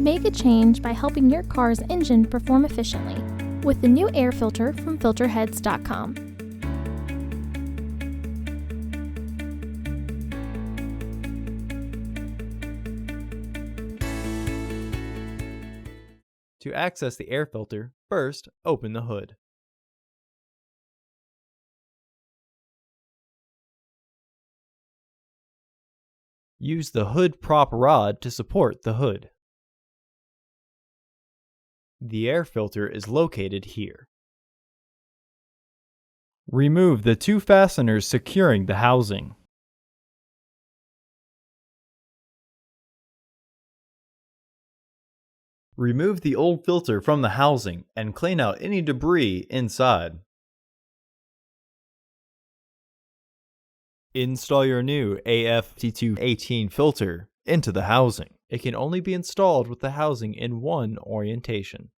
Make a change by helping your car's engine perform efficiently with the new air filter from Filterheads.com. To access the air filter, first open the hood. Use the hood prop rod to support the hood. The air filter is located here. Remove the two fasteners securing the housing. Remove the old filter from the housing and clean out any debris inside. Install your new AF5218 filter into the housing. It can only be installed with the housing in one orientation.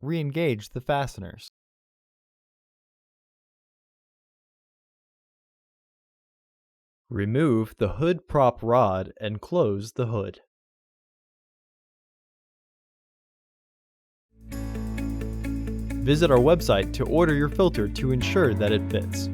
Re-engage the fasteners. Remove the hood prop rod and close the hood. Visit our website to order your filter to ensure that it fits.